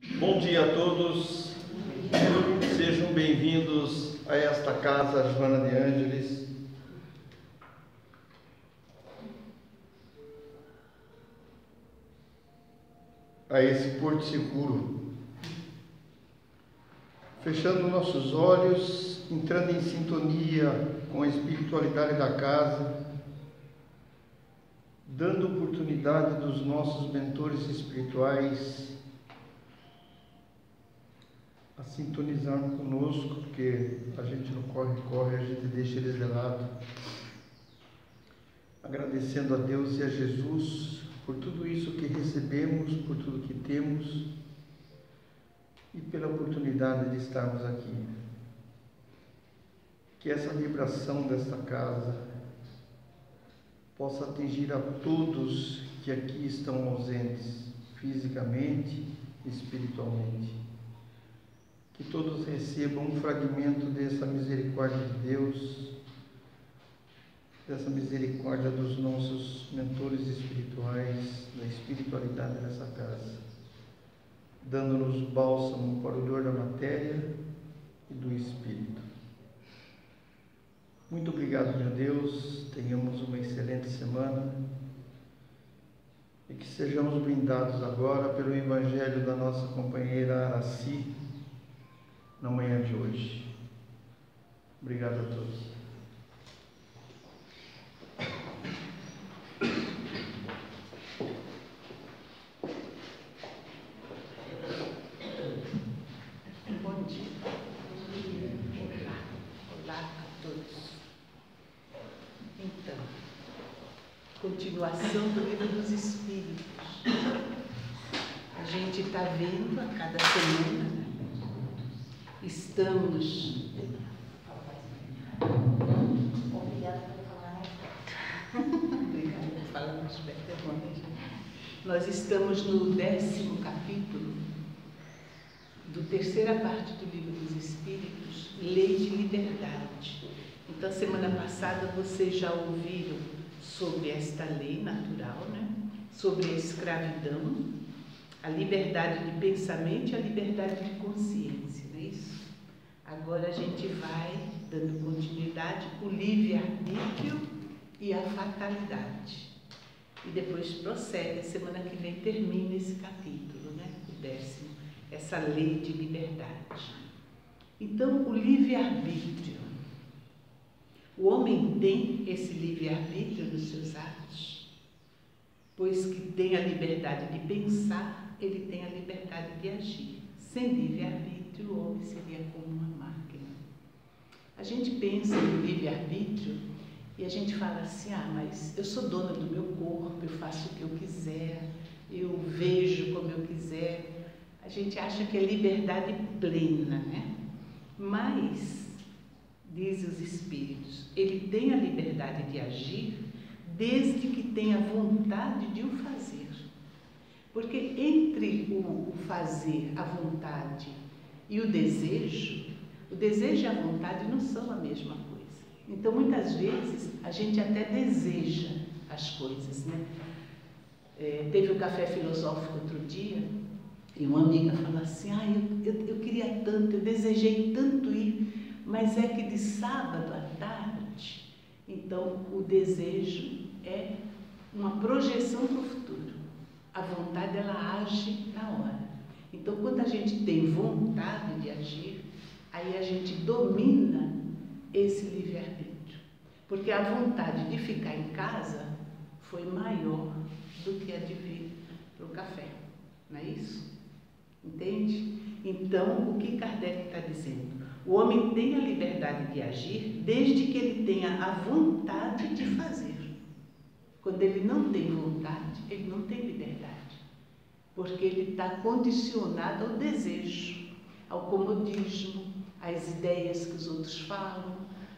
Bom dia a todos, sejam bem-vindos a esta casa Joana de Ângeles. A esse porto seguro, fechando nossos olhos, entrando em sintonia com a espiritualidade da casa, dando oportunidade dos nossos mentores espirituais a sintonizar conosco, porque a gente não corre, a gente deixa eles de lado. Agradecendo a Deus e a Jesus por tudo isso que recebemos, por tudo que temos e pela oportunidade de estarmos aqui. Que essa vibração desta casa possa atingir a todos que aqui estão ausentes, fisicamente e espiritualmente. Que todos recebam um fragmento dessa misericórdia de Deus, dessa misericórdia dos nossos mentores espirituais, da espiritualidade dessa casa, dando-nos bálsamo para o dor da matéria e do espírito. Muito obrigado, meu Deus, tenhamos uma excelente semana e que sejamos brindados agora pelo Evangelho da nossa companheira Araci, na manhã de hoje. Obrigado a todos. Bom dia. Olá a todos. Então, continuação do Livro dos Espíritos. A gente está vendo a cada semana. Estamos. Obrigada por falar mais perto. Obrigada por falar mais perto, é bom. Nós estamos no 10º capítulo do terceira parte do Livro dos Espíritos, Lei de Liberdade. Então, semana passada vocês já ouviram sobre esta lei natural, né? Sobre a escravidão, a liberdade de pensamento e a liberdade de consciência, não é isso? Agora a gente vai dando continuidade com o livre-arbítrio e a fatalidade. E depois prossegue, a semana que vem termina esse capítulo, né? O 10º, essa lei de liberdade. Então, o livre-arbítrio. O homem tem esse livre-arbítrio nos seus atos, pois que tem a liberdade de pensar, ele tem a liberdade de agir. Sem livre-arbítrio, o homem seria como uma máquina. A gente pensa no livre-arbítrio e a gente fala assim, mas eu sou dona do meu corpo, eu faço o que eu quiser, eu vejo como eu quiser. A gente acha que é liberdade plena, né? Mas, diz os Espíritos, ele tem a liberdade de agir desde que tenha vontade de o fazer. Porque entre o fazer, a vontade e o desejo e a vontade não são a mesma coisa. Então, muitas vezes, a gente até deseja as coisas, né? Teve um café filosófico outro dia, e uma amiga falou assim, eu queria tanto, eu desejei tanto ir, mas é que de sábado à tarde, então o desejo é uma projeção para o futuro. A vontade, ela age na hora. Então, quando a gente tem vontade de agir, aí a gente domina esse livre-arbítrio. Porque a vontade de ficar em casa foi maior do que a de vir para o café. Não é isso? Entende? Então, o que Kardec está dizendo? O homem tem a liberdade de agir desde que ele tenha a vontade de fazer. Quando ele não tem vontade, ele não tem liberdade. Porque ele está condicionado ao desejo, ao comodismo, às ideias que os outros falam,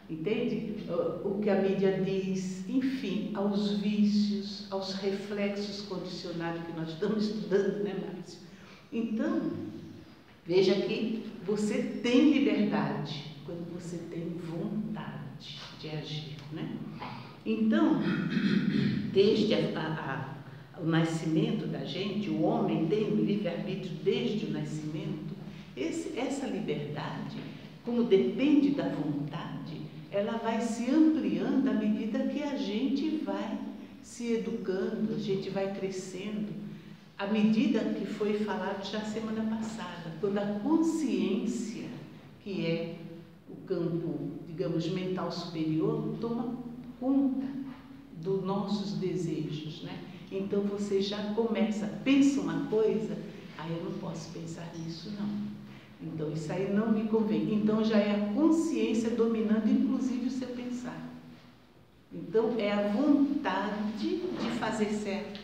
entende? O que a mídia diz, enfim, aos vícios, aos reflexos condicionados que nós estamos estudando, né, Márcio? Então, veja que você tem liberdade quando você tem vontade de agir, né? Então, desde o nascimento da gente, o homem tem o livre-arbítrio desde o nascimento, essa liberdade, como depende da vontade, ela vai se ampliando à medida que a gente vai se educando, a gente vai crescendo. À medida que foi falado já semana passada, quando a consciência, que é o campo, digamos, mental superior, toma conta dos nossos desejos, né? Então você já começa, pensa uma coisa, eu não posso pensar nisso não. Então isso aí não me convém. Então já é a consciência dominando inclusive o seu pensar. Então é a vontade de fazer certo,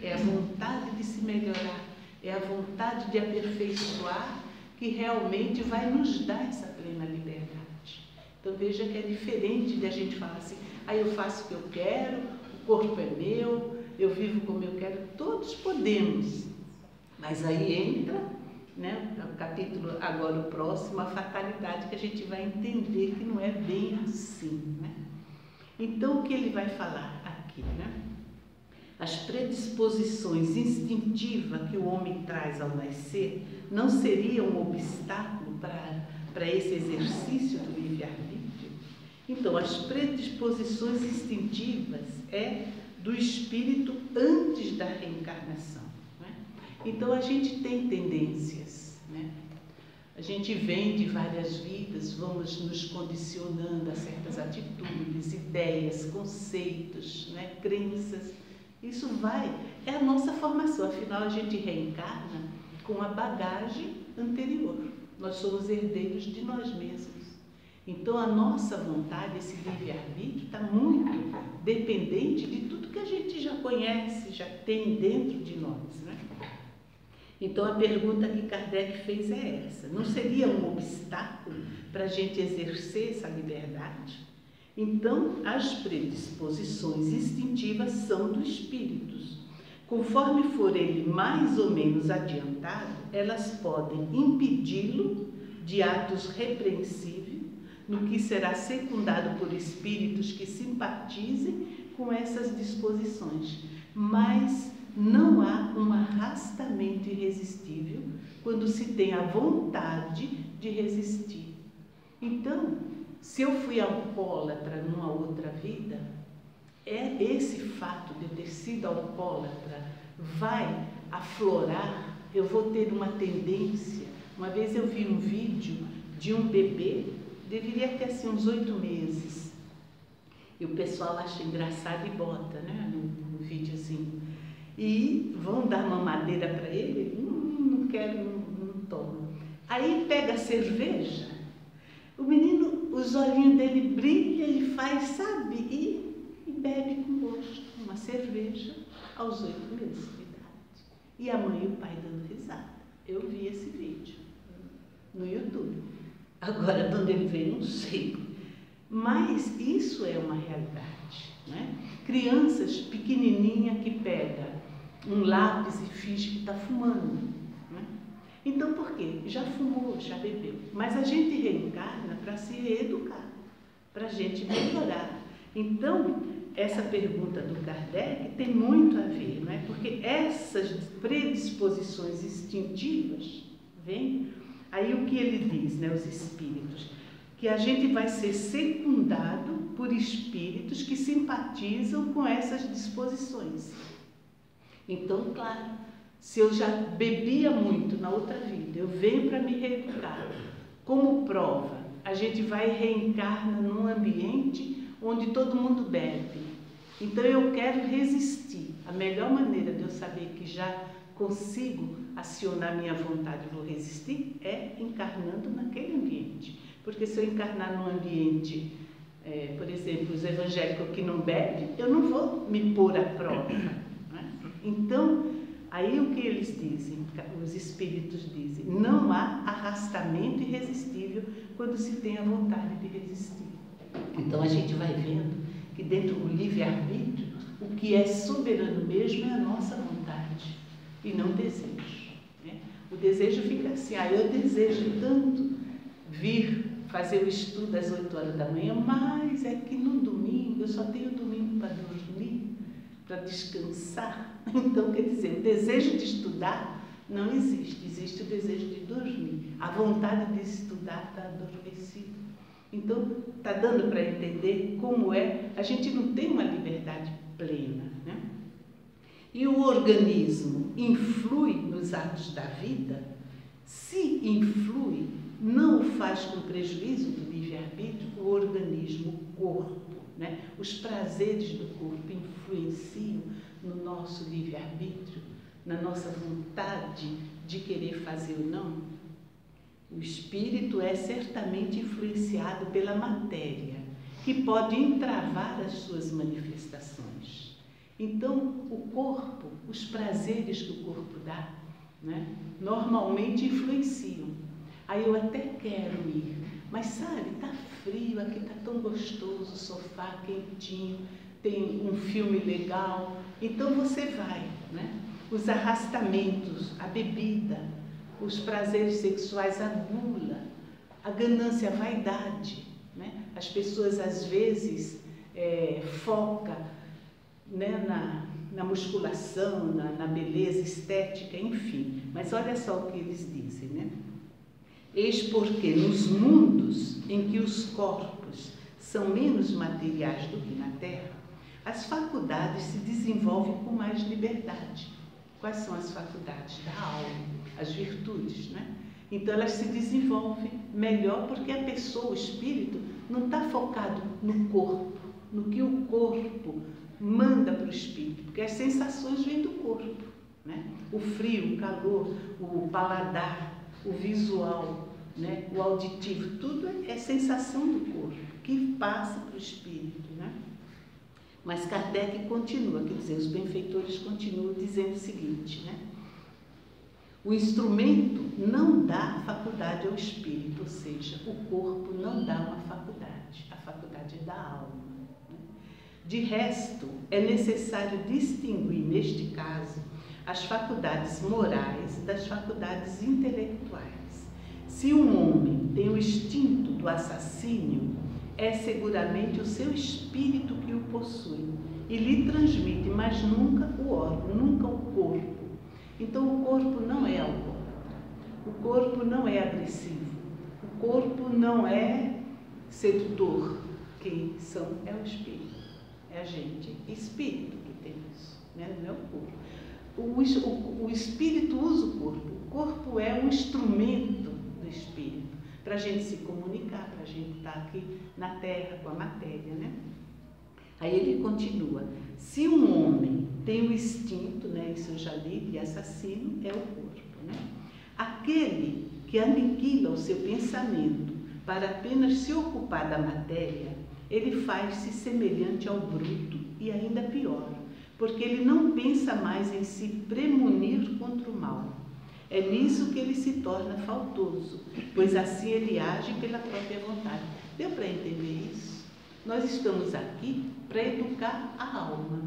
é a vontade de se melhorar, é a vontade de aperfeiçoar que realmente vai nos dar essa plena liberdade. Então veja que é diferente de a gente falar assim, eu faço o que eu quero, o corpo é meu, eu vivo como eu quero, todos podemos. Mas aí entra, né, o capítulo agora o próximo, a fatalidade, que a gente vai entender que não é bem assim, né? Então o que ele vai falar aqui, né? As predisposições instintivas que o homem traz ao nascer não seriam um obstáculo para esse exercício do livre-arbítrio? Então, as predisposições instintivas é do espírito antes da reencarnação, né? Então, a gente tem tendências, né? A gente vem de várias vidas, vamos nos condicionando a certas atitudes, ideias, conceitos, né? Crenças. Isso é a nossa formação, afinal a gente reencarna com a bagagem anterior. Nós somos herdeiros de nós mesmos. Então a nossa vontade, esse livre-arbítrio, está muito dependente de tudo que a gente já conhece, já tem dentro de nós, né? Então a pergunta que Kardec fez é essa: não seria um obstáculo para a gente exercer essa liberdade? Então, as predisposições instintivas são dos espíritos. Conforme for ele mais ou menos adiantado, elas podem impedi-lo de atos repreensíveis, no que será secundado por espíritos que simpatizem com essas disposições. Mas não há um arrastamento irresistível quando se tem a vontade de resistir. Então, se eu fui alcoólatra numa outra vida, esse fato de eu ter sido alcoólatra vai aflorar, eu vou ter uma tendência. Uma vez eu vi um vídeo de um bebê, deveria ter assim uns 8 meses, e o pessoal acha engraçado e bota, né, no videozinho, e vão dar mamadeira para ele, não quero, não tomo. Aí pega a cerveja, o menino, os olhinhos dele brilham, ele faz, sabe, e bebe com gosto uma cerveja aos 8 meses de idade. E a mãe e o pai dando risada. Eu vi esse vídeo no YouTube. Agora, de onde ele veio, não sei. Mas isso é uma realidade, né? Crianças pequenininhas que pegam um lápis e finge que está fumando. Então, por quê? Já fumou, já bebeu. Mas a gente reencarna para se reeducar, para a gente melhorar. Então, essa pergunta do Kardec tem muito a ver, não é? Porque essas predisposições instintivas, vem, aí o que ele diz, né, os espíritos, que a gente vai ser secundado por espíritos que simpatizam com essas disposições. Então, claro, se eu já bebia muito na outra vida, eu venho para me reeducar. Como prova, a gente vai reencarnar num ambiente onde todo mundo bebe. Então eu quero resistir. A melhor maneira de eu saber que já consigo acionar minha vontade e vou resistir é encarnando naquele ambiente. Porque se eu encarnar num ambiente, por exemplo, os evangélicos que não bebem, eu não vou me pôr à prova, né? Então, aí o que eles dizem, os espíritos dizem, não há arrastamento irresistível quando se tem a vontade de resistir. Então a gente vai vendo que dentro do livre-arbítrio, o que é soberano mesmo é a nossa vontade e não o desejo, né? O desejo fica assim, eu desejo tanto vir fazer o estudo às 8 horas da manhã, mas é que no domingo, eu só tenho domingo para dormir, para descansar. Então, quer dizer, o desejo de estudar não existe, existe o desejo de dormir. A vontade de estudar está adormecida. Então, está dando para entender como é, a gente não tem uma liberdade plena, né? E o organismo influi nos atos da vida? Se influi, não o faz com prejuízo do livre-arbítrio, o organismo, o corpo, né? Os prazeres do corpo influenciam no nosso livre-arbítrio, na nossa vontade de querer fazer ou não? O espírito é certamente influenciado pela matéria, que pode entravar as suas manifestações. Então, o corpo, os prazeres que o corpo dá, né, normalmente influenciam. Aí eu até quero ir, mas sabe, está frio, aqui está tão gostoso, o sofá quentinho, tem um filme legal, então você vai, né? Os arrastamentos, a bebida, os prazeres sexuais, a gula, a ganância, a vaidade, né? As pessoas às vezes focam, né, na musculação, na beleza estética, enfim. Mas olha só o que eles dizem, né? Eis porque nos mundos em que os corpos são menos materiais do que na Terra, as faculdades se desenvolvem com mais liberdade. Quais são as faculdades? Da alma, as virtudes, né? Então elas se desenvolvem melhor porque a pessoa, o espírito, não está focado no corpo, no que o corpo manda para o espírito, porque as sensações vêm do corpo, né? O frio, o calor, o paladar, o visual, né? O auditivo, tudo é sensação do corpo, que passa para o espírito, né? Mas Kardec continua, quer dizer, os benfeitores continuam dizendo o seguinte, né? O instrumento não dá faculdade ao espírito, ou seja, o corpo não dá uma faculdade, a faculdade é da alma. De resto, é necessário distinguir, neste caso, as faculdades morais das faculdades intelectuais. Se um homem tem o instinto do assassínio, é seguramente o seu espírito que o possui e lhe transmite, mas nunca o órgão, nunca o corpo. Então, o corpo não é alcoólatra, o corpo não é agressivo, o corpo não é sedutor. Quem é o espírito. É a gente, espírito que tem isso, né? Não é o corpo. O espírito usa o corpo é um instrumento do espírito, para a gente se comunicar, para a gente estar aqui na Terra com a matéria, né? Aí ele continua, se um homem tem o instinto, né, isso eu já li, de assassino, é o corpo, né? Aquele que aniquila o seu pensamento para apenas se ocupar da matéria, ele faz-se semelhante ao bruto e ainda pior, porque ele não pensa mais em se premunir contra o mal. É nisso que ele se torna faltoso, pois assim ele age pela própria vontade. Deu para entender isso? Nós estamos aqui para educar a alma.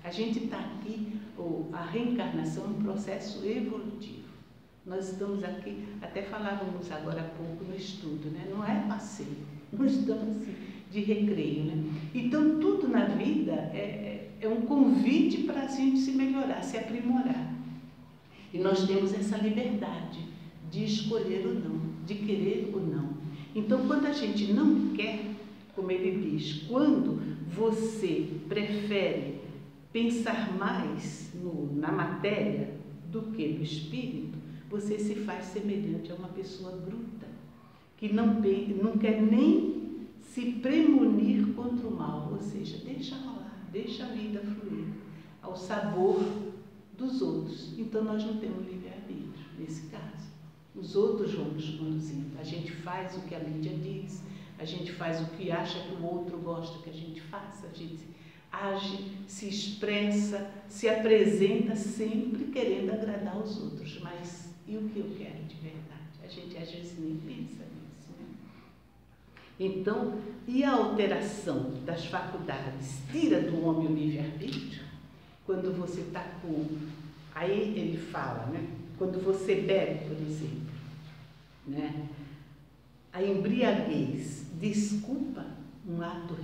A gente está aqui, a reencarnação é um processo evolutivo. Nós estamos aqui, até falávamos agora há pouco no estudo, né? Não é passeio, não estamos assim de recreio, né? Então, tudo na vida é um convite para a gente se melhorar, se aprimorar. E nós temos essa liberdade de escolher ou não, de querer ou não. Então, quando a gente não quer, como ele diz, quando você prefere pensar mais na matéria do que no espírito, você se faz semelhante a uma pessoa bruta, que não quer nem se premunir contra o mal, ou seja, deixa rolar, deixa a vida fluir ao sabor dos outros. Então nós não temos livre-arbítrio nesse caso. Os outros vão nos conduzindo. A gente faz o que a mídia diz, a gente faz o que acha que o outro gosta que a gente faça, a gente age, se expressa, se apresenta sempre querendo agradar os outros. Mas e o que eu quero de verdade? A gente às vezes nem pensa nisso, né? Então, e a alteração das faculdades tira do homem o livre-arbítrio? Quando você está com... Aí ele fala, né? Quando você bebe, por exemplo, né? A embriaguez desculpa um ato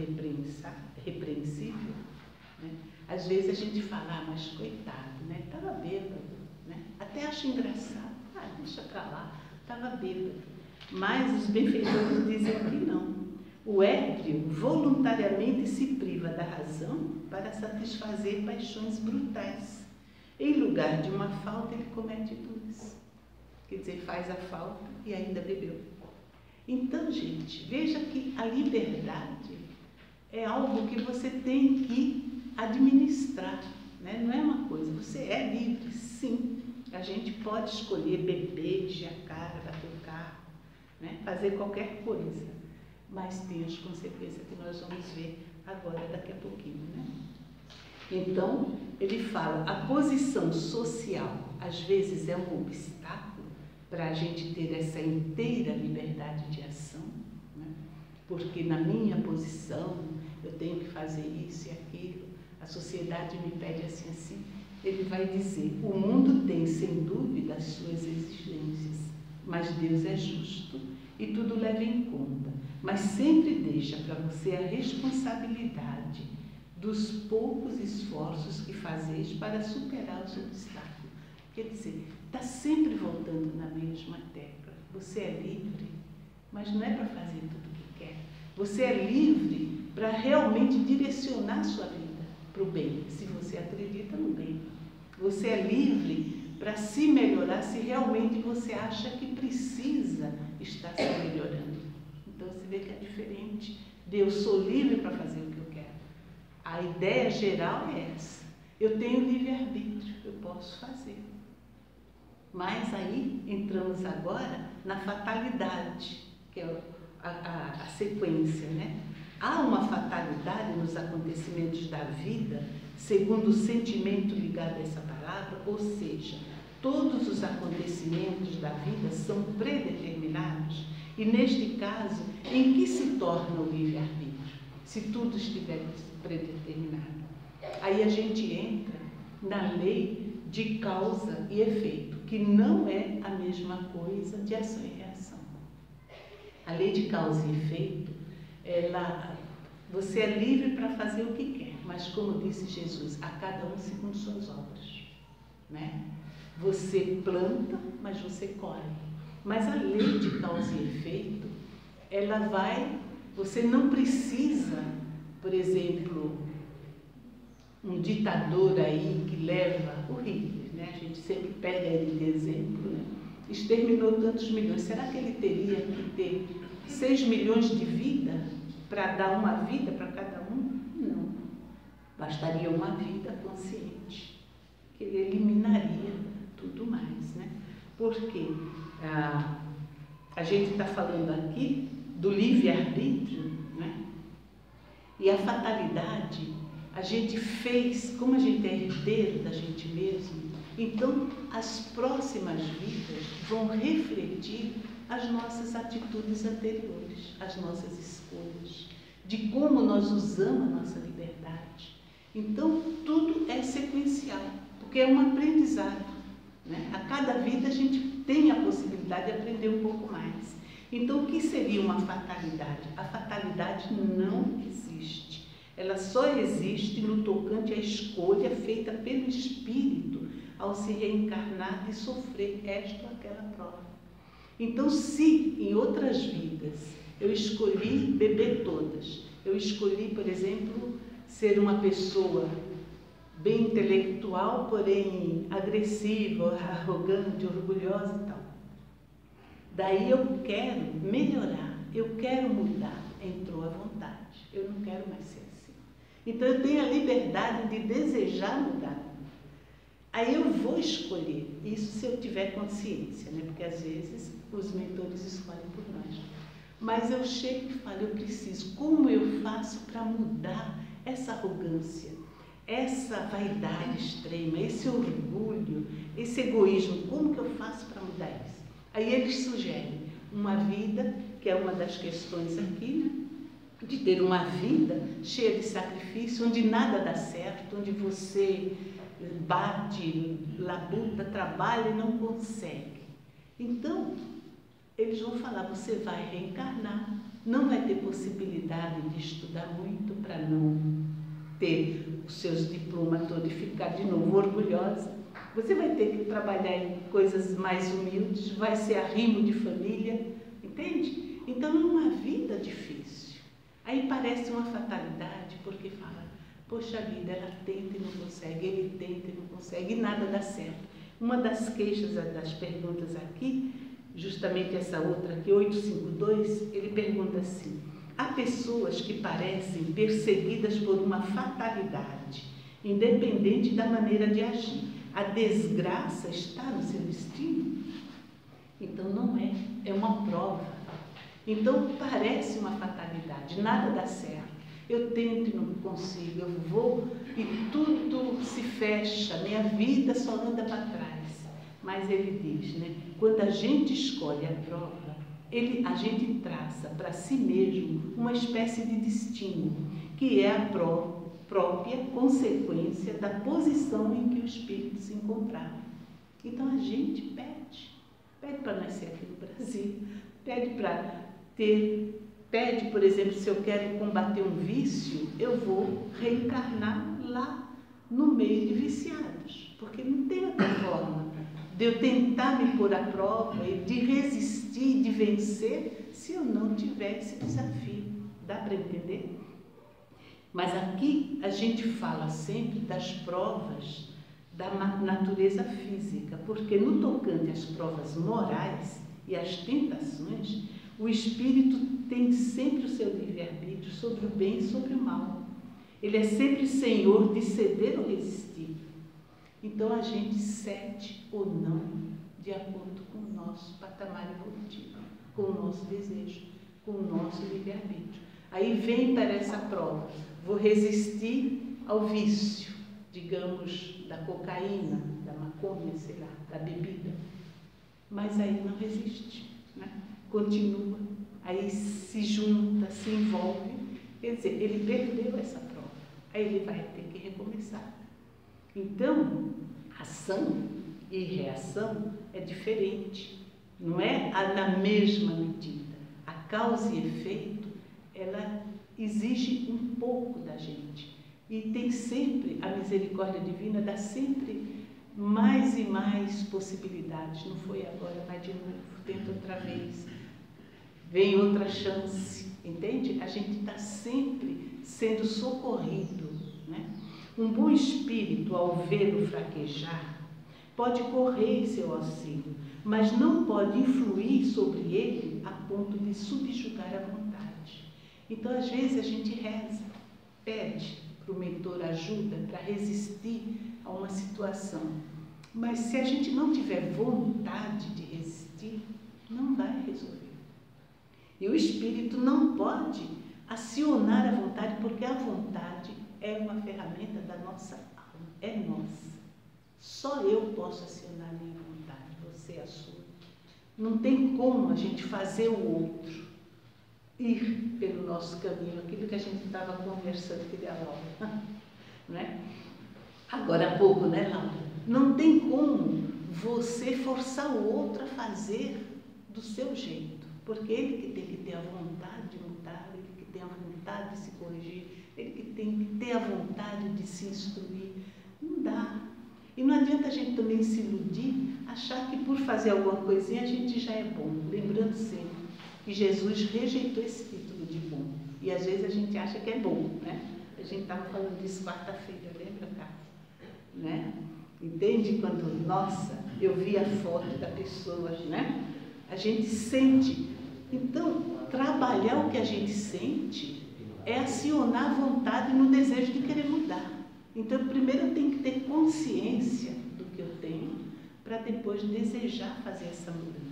repreensível, né? Às vezes a gente fala, mas coitado, né? Estava bêbado, né? Até acho engraçado, deixa pra lá, estava bêbado. Mas os benfeitores dizem que não. O ébrio voluntariamente se priva da razão para satisfazer paixões brutais. Em lugar de uma falta, ele comete duas. Quer dizer, faz a falta e ainda bebeu. Então, gente, veja que a liberdade é algo que você tem que administrar, né? Não é uma coisa, você é livre, sim. A gente pode escolher beber, encher a cara, bater o carro, né? Fazer qualquer coisa, mas tem as consequências que nós vamos ver agora, daqui a pouquinho, né? Então, ele fala, a posição social, às vezes, é um obstáculo para a gente ter essa inteira liberdade de ação, né? Porque na minha posição, eu tenho que fazer isso e aquilo, a sociedade me pede assim, assim. Ele vai dizer, o mundo tem, sem dúvida, as suas exigências, mas Deus é justo e tudo leva em conta, mas sempre deixa para você a responsabilidade dos poucos esforços que fazeis para superar os obstáculos. Quer dizer, está sempre voltando na mesma tecla. Você é livre, mas não é para fazer tudo o que quer. Você é livre para realmente direcionar a sua vida para o bem, se você acredita no bem. Você é livre para se melhorar se realmente você acha que precisa estar se melhorando. Então, você vê que é diferente de eu sou livre para fazer o que eu quero. A ideia geral é essa. Eu tenho livre-arbítrio, eu posso fazer. Mas aí entramos agora na fatalidade, que é a sequência, né? Há uma fatalidade nos acontecimentos da vida, segundo o sentimento ligado a essa palavra, ou seja, todos os acontecimentos da vida são predeterminados. E neste caso, em que se torna o livre-arbítrio? Se tudo estiver predeterminado. Aí a gente entra na lei de causa e efeito, que não é a mesma coisa de ação e reação. A lei de causa e efeito, você é livre para fazer o que quer, mas como disse Jesus, a cada um segundo suas obras, né? Você planta, mas você colhe. Mas a lei de causa e efeito, você não precisa, por exemplo, um ditador aí que leva o Hitler, né? A gente sempre pega ele de exemplo, né? Exterminou tantos milhões. Será que ele teria que ter 6 milhões de vidas para dar uma vida para cada um? Não. Bastaria uma vida consciente, que ele eliminaria tudo mais, né? Porque a gente está falando aqui do livre-arbítrio, né? E a fatalidade, a gente fez, como a gente é herdeiro da gente mesmo, então as próximas vidas vão refletir as nossas atitudes anteriores, as nossas escolhas, de como nós usamos a nossa liberdade. Então, tudo é sequencial, porque é um aprendizado, né? A cada vida a gente tem a possibilidade de aprender um pouco mais. Então, o que seria uma fatalidade? A fatalidade não existe. Ela só existe no tocante à escolha feita pelo Espírito ao se reencarnar e sofrer esta ou aquela prova. Então, se em outras vidas eu escolhi beber todas, eu escolhi, por exemplo, ser uma pessoa bem intelectual, porém agressiva, arrogante, orgulhosa e tal. Daí eu quero melhorar, eu quero mudar, entrou a vontade, eu não quero mais ser assim. Então eu tenho a liberdade de desejar mudar. Aí eu vou escolher, isso se eu tiver consciência, né? Porque às vezes os mentores escolhem por nós. Mas eu chego e falo, eu preciso, como eu faço para mudar essa arrogância, essa vaidade extrema, esse orgulho, esse egoísmo, como que eu faço para mudar isso? Aí eles sugerem uma vida, que é uma das questões aqui, né? De ter uma vida cheia de sacrifício, onde nada dá certo, onde você bate, labuta, trabalha e não consegue. Então, eles vão falar, você vai reencarnar, não vai ter possibilidade de estudar muito para não ter os seus diplomas todos e ficar de novo orgulhosa. Você vai ter que trabalhar em coisas mais humildes, vai ser arrimo de família, entende? Então é uma vida difícil. Aí parece uma fatalidade, porque fala, poxa vida, ela tenta e não consegue, ele tenta e não consegue, e nada dá certo. Uma das queixas, das perguntas aqui, justamente essa outra aqui, 852, ele pergunta assim, há pessoas que parecem perseguidas por uma fatalidade, independente da maneira de agir. A desgraça está no seu destino? Então não é, é uma prova. Então parece uma fatalidade, nada dá certo. Eu tento e não consigo, eu vou e tudo se fecha, minha vida só anda para trás. Mas ele diz, né? Quando a gente escolhe a prova, a gente traça para si mesmo uma espécie de destino, que é a própria consequência da posição em que o espírito se encontrava. Então a gente pede para nascer aqui no Brasil, pede para ter... Pede, por exemplo, se eu quero combater um vício, eu vou reencarnar lá no meio de viciados, porque não tem outra forma de eu tentar me pôr à prova e de resistir, de vencer, se eu não tiver esse desafio. Dá para entender? Mas aqui a gente fala sempre das provas da natureza física, porque no tocante às provas morais e às tentações, o espírito tem sempre o seu livre-arbítrio sobre o bem e sobre o mal. Ele é sempre senhor de ceder ou resistir. Então a gente cede ou não de acordo com o nosso patamar evolutivo, com o nosso desejo, com o nosso livre-arbítrio. Aí vem para essa prova, vou resistir ao vício, digamos, da cocaína, da maconha, sei lá, da bebida. Mas aí não resiste, né? Continua, aí se junta, se envolve, quer dizer, ele perdeu essa prova, aí ele vai ter que recomeçar. Então, ação e reação é diferente, não é na mesma medida. A causa e efeito, ela exige um pouco da gente, e tem sempre, a misericórdia divina dá sempre mais e mais possibilidades. Não foi agora, vai de novo, tenta outra vez, vem outra chance, entende? A gente está sempre sendo socorrido, né? Um bom espírito, ao vê-lo fraquejar, pode correr em seu auxílio, mas não pode influir sobre ele a ponto de subjugar a vontade. Então, às vezes, a gente reza, pede para o mentor ajuda para resistir a uma situação. Mas se a gente não tiver vontade de resistir, não vai resolver. E o espírito não pode acionar a vontade, porque a vontade é uma ferramenta da nossa alma, é nossa. Só eu posso acionar a minha vontade, você a sua. Não tem como a gente fazer o outro ir pelo nosso caminho, aquilo que a gente estava conversando, queria Laura, não é? Agora há pouco, né, Laura? Não tem como você forçar o outro a fazer do seu jeito, porque ele que tem que ter a vontade de mudar, ele que tem a vontade de se corrigir, ele que tem que ter a vontade de se instruir. Não dá. E não adianta a gente também se iludir, achar que por fazer alguma coisinha a gente já é bom, lembrando sempre que Jesus rejeitou esse título de bom. E às vezes a gente acha que é bom, né? A gente estava falando disso quarta-feira, lembra, Carlos? Né? Entende? Quando, nossa, eu vi a foto da pessoa, né? A gente sente. Então, trabalhar o que a gente sente é acionar a vontade no desejo de querer mudar. Então, primeiro eu tenho que ter consciência do que eu tenho, para depois desejar fazer essa mudança.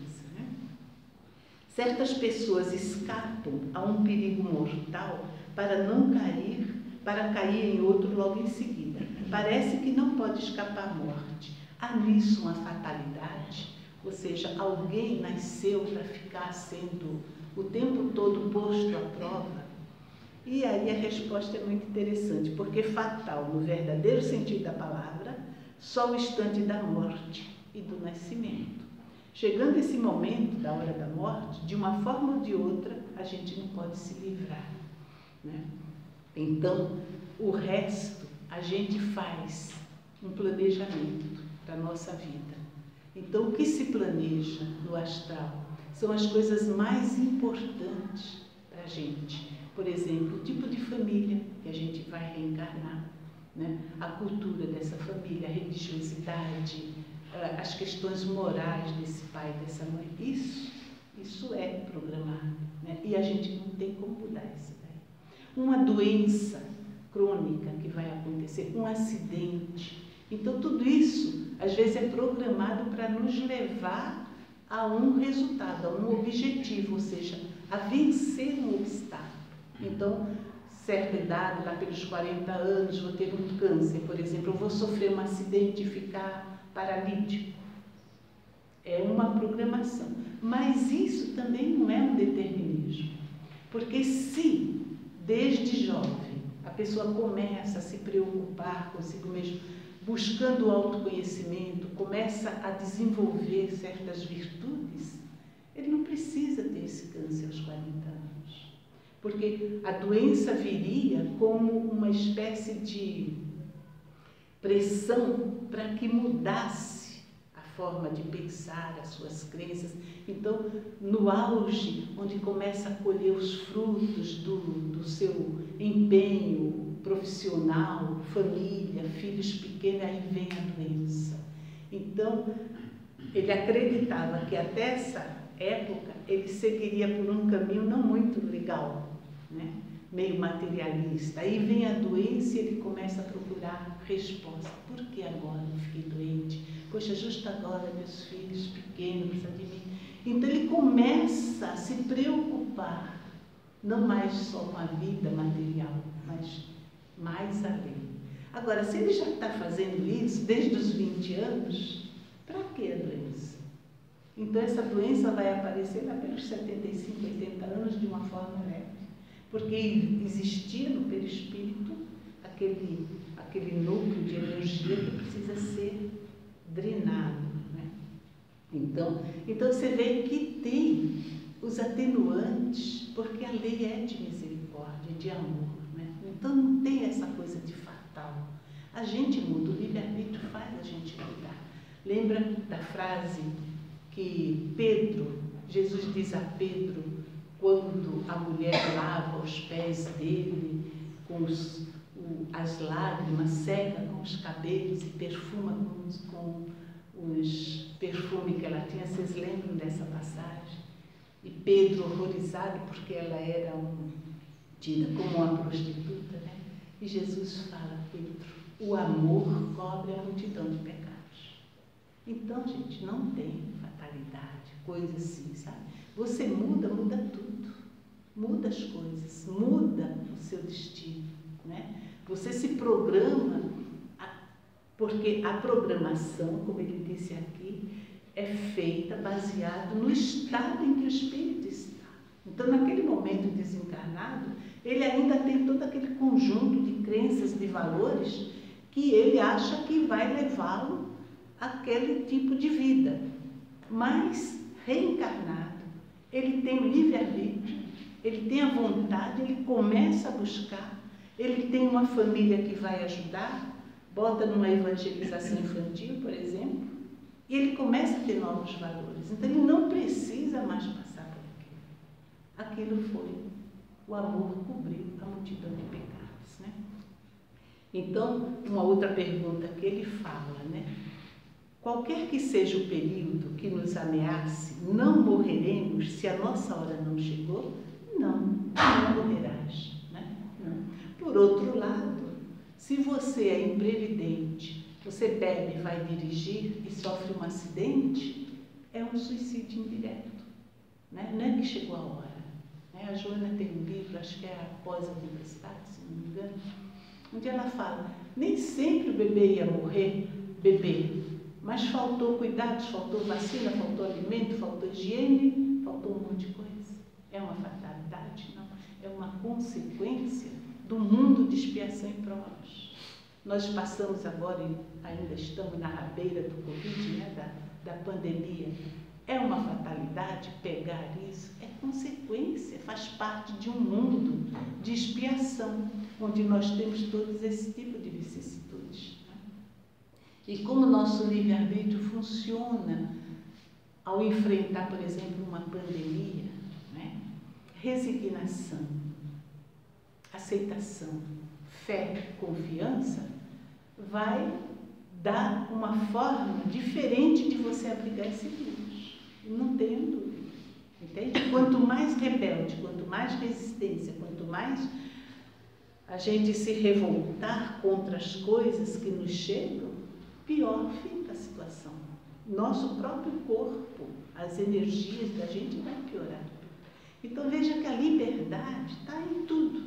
Certas pessoas escapam a um perigo mortal para não cair, para cair em outro logo em seguida. Parece que não pode escapar à morte. Há nisso uma fatalidade, ou seja, alguém nasceu para ficar sendo o tempo todo posto à prova. E aí a resposta é muito interessante, porque fatal, no verdadeiro sentido da palavra, só o instante da morte e do nascimento. Chegando esse momento da hora da morte, de uma forma ou de outra, a gente não pode se livrar, né? Então, o resto a gente faz um planejamento da nossa vida. Então, o que se planeja no astral são as coisas mais importantes para a gente. Por exemplo, o tipo de família que a gente vai reencarnar, né? A cultura dessa família, a religiosidade, as questões morais desse pai e dessa mãe. Isso é programado, né? E a gente não tem como mudar isso daí. Uma doença crônica que vai acontecer, um acidente. Então, tudo isso, às vezes, é programado para nos levar a um resultado, a um objetivo, ou seja, a vencer um obstáculo. Então, certa idade, lá pelos 40 anos, vou ter um câncer, por exemplo, eu vou sofrer um acidente e ficar paralítico. É uma programação. Mas isso também não é um determinismo. Porque se, desde jovem, a pessoa começa a se preocupar consigo mesmo, buscando o autoconhecimento, começa a desenvolver certas virtudes, ele não precisa ter esse câncer aos 40 anos. Porque a doença viria como uma espécie de pressão para que mudasse a forma de pensar, as suas crenças. Então, no auge, onde começa a colher os frutos do seu empenho profissional, família, filhos pequenos, aí vem a doença. Então, ele acreditava que até essa época ele seguiria por um caminho não muito legal, né? Meio materialista. Aí vem a doença e ele começa a procurar resposta. Por que agora eu fiquei doente? Poxa, justo agora meus filhos pequenos precisam de mim. Então ele começa a se preocupar, não mais só com a vida material, mas mais além. Agora, se ele já está fazendo isso desde os 20 anos, para que a doença? Então essa doença vai aparecer lá pelos 75, 80 anos de uma forma leve. Porque existia no perispírito aquele núcleo de energia que precisa ser drenado, né? Então você vê que tem os atenuantes, porque a lei é de misericórdia, de amor, né? Então não tem essa coisa de fatal. A gente muda, o livre-arbítrio faz a gente mudar. Lembra da frase que Jesus diz a Pedro, quando a mulher lava os pés dele com as lágrimas, seca com os cabelos e perfuma com os perfumes que ela tinha. Vocês lembram dessa passagem? E Pedro, horrorizado, porque ela era tida como uma prostituta, né? E Jesus fala, Pedro, o amor cobre a multidão de pecados. Então, gente, não tem fatalidade, coisa assim, sabe? Você muda tudo. Muda as coisas, muda o seu destino, né? Você se programa, porque a programação, como ele disse aqui, é feita baseado no estado em que o espírito está. Então, naquele momento desencarnado, ele ainda tem todo aquele conjunto de crenças, de valores, que ele acha que vai levá-lo àquele tipo de vida. Mas, reencarnado, ele tem o livre-arbítrio, ele tem a vontade, ele começa a buscar, ele tem uma família que vai ajudar, bota numa evangelização infantil, por exemplo, e ele começa a ter novos valores. Então, ele não precisa mais passar por aquilo. Aquilo foi, o amor cobriu a multidão de pecados, né? Então, uma outra pergunta que ele fala, né? Qualquer que seja o período que nos ameace, não morreremos se a nossa hora não chegou? Não morrerás, né? Não. Por outro lado, se você é imprevidente, você bebe, vai dirigir e sofre um acidente, é um suicídio indireto, né? Não é que chegou a hora, né? A Joana tem um livro, acho que é Após a Tempestade, se não me engano, onde ela fala, nem sempre o bebê ia morrer, mas faltou cuidados, faltou vacina, faltou alimento, faltou higiene, faltou um monte de coisa. É uma fatalidade? Não. É uma consequência do mundo de expiação e provas. Nós passamos agora, e ainda estamos na rabeira do Covid, né, da pandemia. É uma fatalidade pegar isso? É consequência, faz parte de um mundo de expiação, onde nós temos todos esse tipo de vicissitudes. E como o nosso livre-arbítrio funciona ao enfrentar, por exemplo, uma pandemia, né? Resignação, aceitação, fé, confiança, vai dar uma forma diferente de você abrigar esse vírus. Não tenho dúvida. Entende? Quanto mais rebelde, quanto mais resistência, quanto mais a gente se revoltar contra as coisas que nos chegam, pior fica a situação. Nosso próprio corpo, as energias da gente vai piorar. Então veja que a liberdade está em tudo,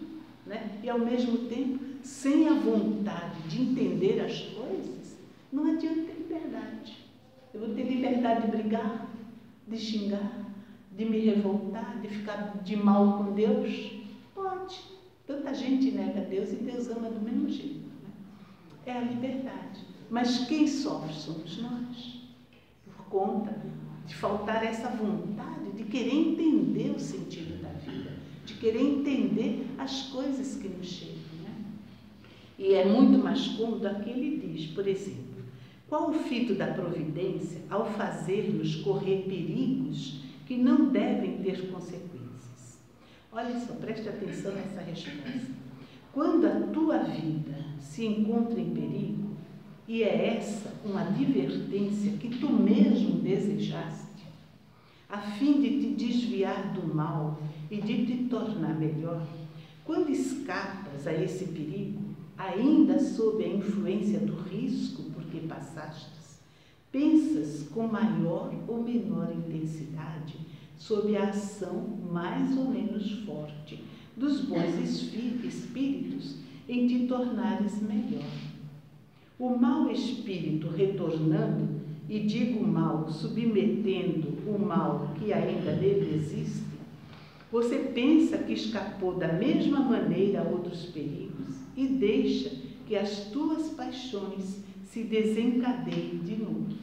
né? E ao mesmo tempo, sem a vontade de entender as coisas, não adianta ter liberdade. Eu vou ter liberdade de brigar, de xingar, de me revoltar, de ficar de mal com Deus? Pode. Tanta gente nega Deus e Deus ama do mesmo jeito, né? É a liberdade. Mas quem sofre somos nós, por conta de faltar essa vontade de querer entender o sentido da vida, de querer entender as coisas que nos chegam, né? E é muito mais cômodo aqui ele diz, por exemplo, qual o fito da providência ao fazer-nos correr perigos que não devem ter consequências? Olha só, preste atenção nessa resposta. Quando a tua vida se encontra em perigo, e é essa uma advertência que tu mesmo desejaste, a fim de te desviar do mal e de te tornar melhor, quando escapas a esse perigo, ainda sob a influência do risco por que passastes, pensas com maior ou menor intensidade sob a ação mais ou menos forte dos bons espíritos em te tornares melhor. O mau espírito retornando, e digo mal, submetendo o mal que ainda nele existe, você pensa que escapou da mesma maneira a outros perigos e deixa que as tuas paixões se desencadeiem de novo.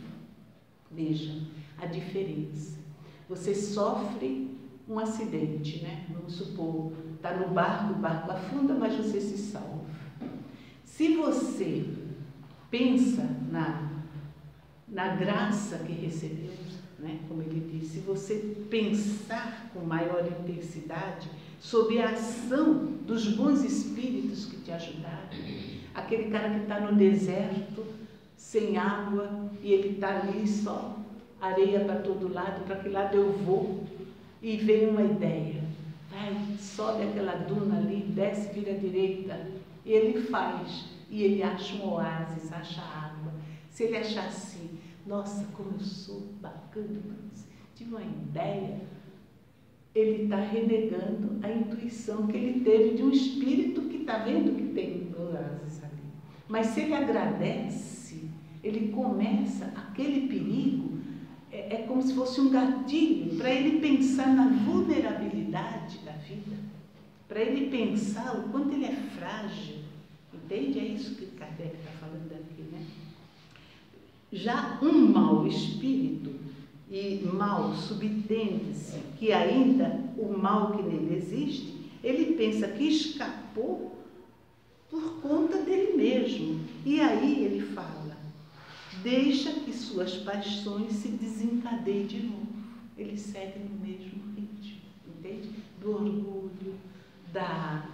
Veja a diferença. Você sofre um acidente, né? Vamos supor, está no barco, o barco afunda, mas você se salva. Se você pensa na graça que recebeu, né? Como ele disse, se você pensar com maior intensidade sobre a ação dos bons espíritos que te ajudaram, aquele cara que está no deserto, sem água, e ele está ali só, areia para todo lado, para que lado eu vou? E vem uma ideia, vai, sobe aquela duna ali, desce, vira à direita, e ele faz, e ele acha um oásis, acha água. Se ele achar assim, nossa, como eu sou bacana, tive uma ideia, ele está renegando a intuição que ele teve de um espírito que está vendo que tem oásis ali. Mas se ele agradece, ele começa, aquele perigo, é como se fosse um gatilho para ele pensar na vulnerabilidade da vida, para ele pensar o quanto ele é frágil. Entende? É isso que Kardec está falando aqui, né? Já um mau espírito, e mal subtende-se que ainda o mal que nele existe, ele pensa que escapou por conta dele mesmo. E aí ele fala, deixa que suas paixões se desencadeiem de novo. Ele segue no mesmo ritmo, entende? Do orgulho, da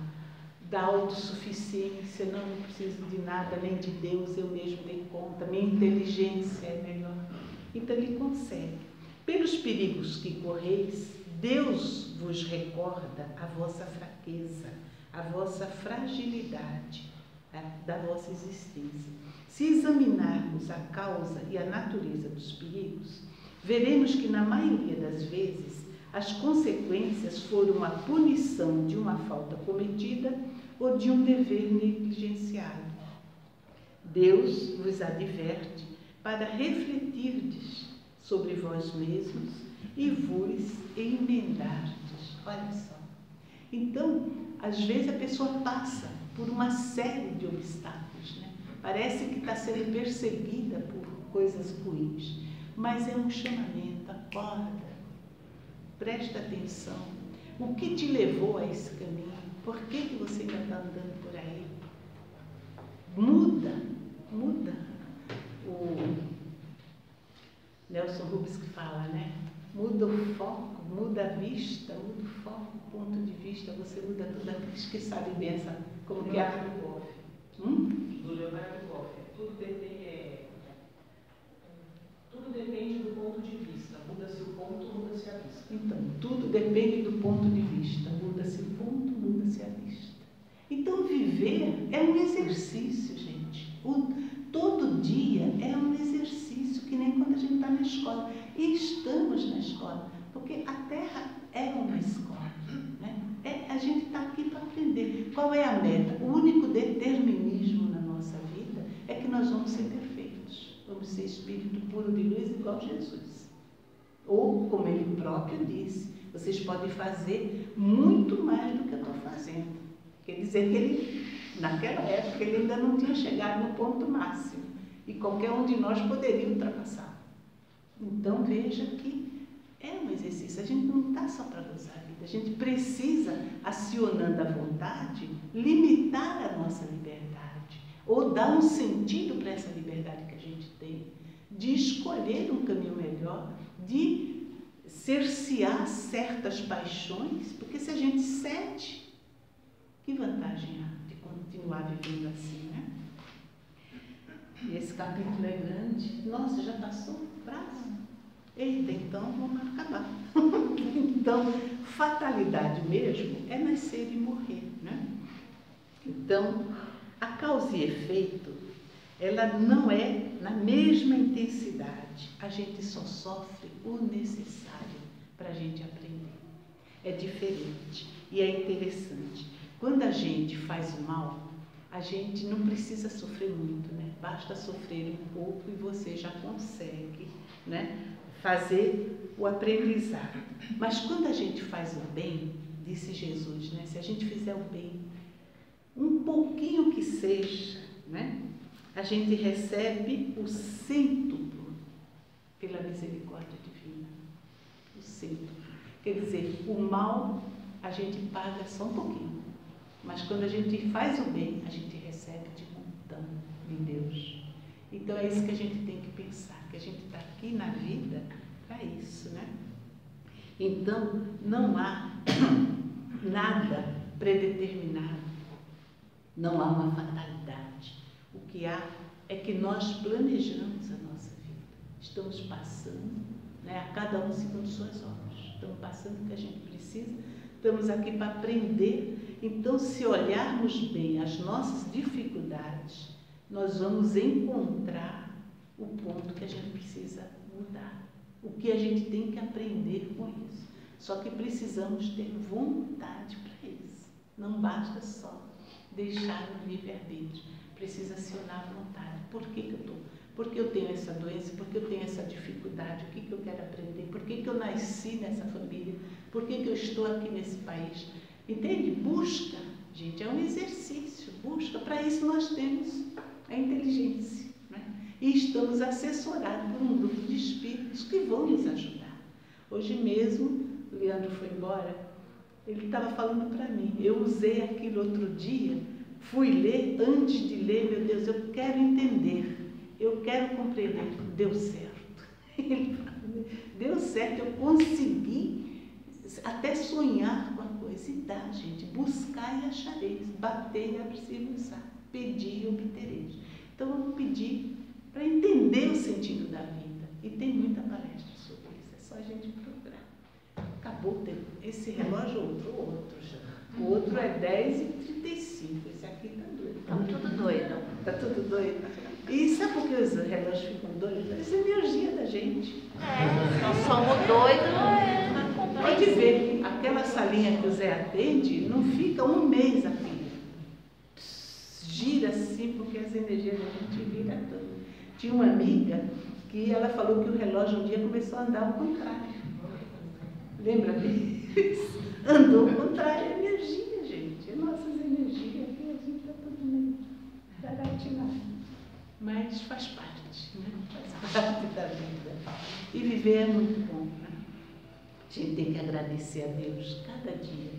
autossuficiência, não preciso de nada, nem de Deus, eu mesmo dei conta, minha inteligência é melhor. Então ele consegue. Pelos perigos que correis, Deus vos recorda a vossa fraqueza, a vossa fragilidade da vossa existência. Se examinarmos a causa e a natureza dos perigos, veremos que na maioria das vezes as consequências foram a punição de uma falta cometida ou de um dever negligenciado. Deus vos adverte para refletirdes sobre vós mesmos e vos emendardes. Olha só. Então, às vezes a pessoa passa por uma série de obstáculos, né? Parece que está sendo perseguida por coisas ruins, mas é um chamamento, acorda. Presta atenção. O que te levou a esse caminho? Por que você ainda está andando por aí? Muda Nelson Rubens que fala, né? Muda o foco, muda a vista, muda o foco, o ponto de vista, você muda tudo. Aqueles que sabem bem essa, como que é. Do Leonardo Boff. Tudo depende do ponto de vista. Muda-se o ponto, muda-se a vista. Então, tudo depende do ponto de vista. Muda-se o ponto, muda-se a vista. Então, viver é um exercício, gente. Todo dia é um exercício, que nem quando a gente está na escola. E estamos na escola, porque a Terra é uma escola, né? A gente está aqui para aprender. Qual é a meta? O único determinismo na nossa vida é que nós vamos ser perfeitos. Vamos ser espírito puro de luz igual Jesus. Ou, como ele próprio disse, vocês podem fazer muito mais do que eu estou fazendo. Quer dizer que ele, naquela época, ele ainda não tinha chegado no ponto máximo. E qualquer um de nós poderia ultrapassar. Então, veja que é um exercício. A gente não está só para gozar a vida. A gente precisa, acionando a vontade, limitar a nossa liberdade. Ou dar um sentido para essa liberdade que a gente tem. De escolher um caminho melhor, de cercear certas paixões. Porque se a gente cede, que vantagem há de continuar vivendo assim, né? E esse capítulo é grande. Nossa, já passou o prazo? Eita, então vamos acabar. Então, fatalidade mesmo é nascer e morrer, né? Então, a causa e efeito, ela não é na mesma intensidade. A gente só sofre o necessário para a gente aprender. É diferente e é interessante. Quando a gente faz o mal, a gente não precisa sofrer muito, né? Basta sofrer um pouco e você já consegue, né, fazer o aprendizado. Mas quando a gente faz o bem, disse Jesus, né? Se a gente fizer o bem, um pouquinho que seja, né, a gente recebe o cêntuplo pela misericórdia divina. O cêntuplo. Quer dizer, o mal a gente paga só um pouquinho. Mas quando a gente faz o bem, a gente recebe de montão de Deus. Então é isso que a gente tem que pensar, que a gente está aqui na vida para isso, né? Então não há nada predeterminado, não há uma fatalidade. O que há é que nós planejamos a nossa vida. Estamos passando, né, a cada um segundo suas obras. Estamos passando o que a gente precisa, estamos aqui para aprender. Então, se olharmos bem as nossas dificuldades, nós vamos encontrar o ponto que a gente precisa mudar. O que a gente tem que aprender com isso. Só que precisamos ter vontade para isso. Não basta só deixar no livre-arbítrio. Precisa acionar a vontade. Por que eu estou? Por que eu tenho essa doença? Por que eu tenho essa dificuldade? O que eu quero aprender? Por que eu nasci nessa família? Por que eu estou aqui nesse país? Entende? Busca, gente, é um exercício, busca. Para isso nós temos a inteligência, né? E estamos assessorados por um grupo de espíritos que vão nos ajudar. Hoje mesmo, o Leandro foi embora, ele estava falando para mim, eu usei aquilo outro dia, fui ler, antes de ler, meu Deus, eu quero entender, eu quero compreender. Deu certo. Ele falou, deu certo, eu consegui até sonhar com a coisa. E dá, gente, buscar e achareis, bater e abrir-se-vos-á, pedir e obtereis. Então vamos pedir para entender o sentido da vida. E tem muita palestra sobre isso, é só a gente procurar. Acabou o tempo. Esse relógio outro já. O outro é 10h35, esse aqui está doido. Estamos tudo doido. Está tudo doido. E sabe por que os relógios ficam doidos? Essa energia da gente. Nós somos doidos. Pode ver, aquela salinha que o Zé atende, não fica um mês aqui. Gira assim, porque as energias da gente vira tudo. Tinha uma amiga que ela falou que o relógio um dia começou a andar ao contrário. Lembra disso? Andou ao contrário, é energia, gente. É nossas energias aqui, a gente está tudo meio baratinado. Mas faz parte, né? Faz parte da vida. E viver é muito bom, né? A gente tem que agradecer a Deus cada dia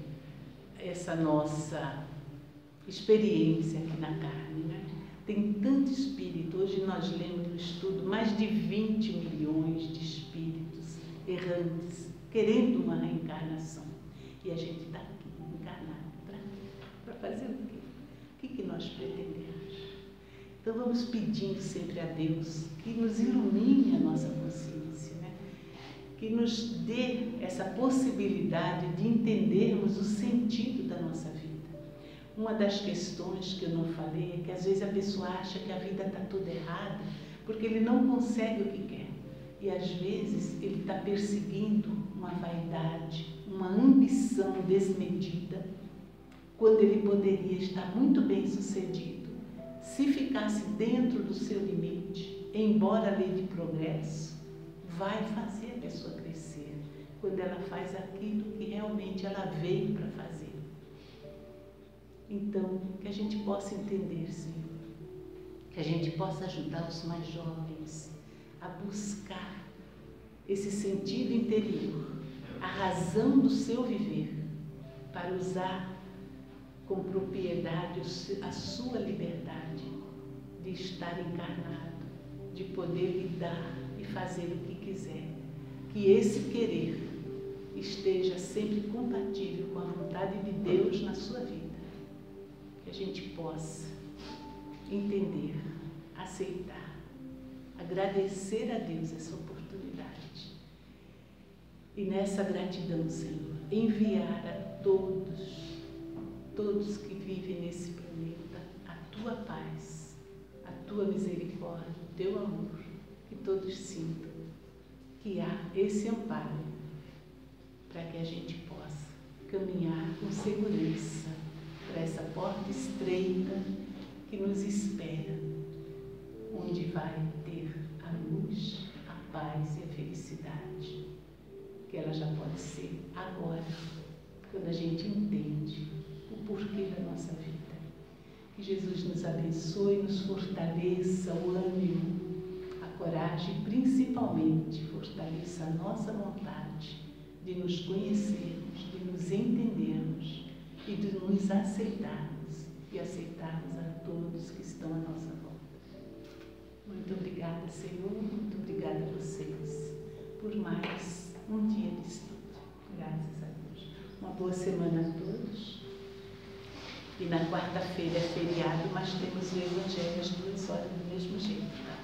essa nossa experiência aqui na carne, né? Tem tanto espírito. Hoje nós lemos no estudo mais de 20 milhões de espíritos errantes, querendo uma reencarnação. E a gente está aqui, encarnado, para fazer o quê? O que nós pretendemos? Então vamos pedindo sempre a Deus que nos ilumine a nossa consciência, né? Que nos dê essa possibilidade de entendermos o sentido da nossa vida. Uma das questões que eu não falei é que às vezes a pessoa acha que a vida está toda errada porque ele não consegue o que quer. E às vezes ele está perseguindo uma vaidade, uma ambição desmedida, quando ele poderia estar muito bem sucedido se ficasse dentro do seu limite. Embora a lei de progresso vai fazer a pessoa crescer quando ela faz aquilo que realmente ela veio para fazer. Então, que a gente possa entender, Senhor, que a gente possa ajudar os mais jovens a buscar esse sentido interior, a razão do seu viver, para usar com propriedade a sua liberdade de estar encarnado, de poder lidar e fazer o que quiser. Que esse querer esteja sempre compatível com a vontade de Deus na sua vida. Que a gente possa entender, aceitar, agradecer a Deus essa oportunidade. E nessa gratidão, Senhor, enviar a todos que vivem nesse planeta, a Tua paz, a Tua misericórdia, o Teu amor, que todos sintam que há esse amparo para que a gente possa caminhar com segurança para essa porta estreita que nos espera, onde vai ter a luz, a paz e a felicidade, que ela já pode ser agora, quando a gente entende o porquê da nossa vida. Que Jesus nos abençoe, nos fortaleça o ânimo, a coragem e principalmente fortaleça a nossa vontade de nos conhecermos, de nos entendermos e de nos aceitarmos e aceitarmos a todos que estão à nossa volta. Muito obrigada, Senhor, muito obrigada a vocês por mais um dia de estudo. Graças a Deus. Uma boa semana a todos. E na quarta-feira é feriado, mas temos o Evangelho às 2 horas do mesmo jeito, tá?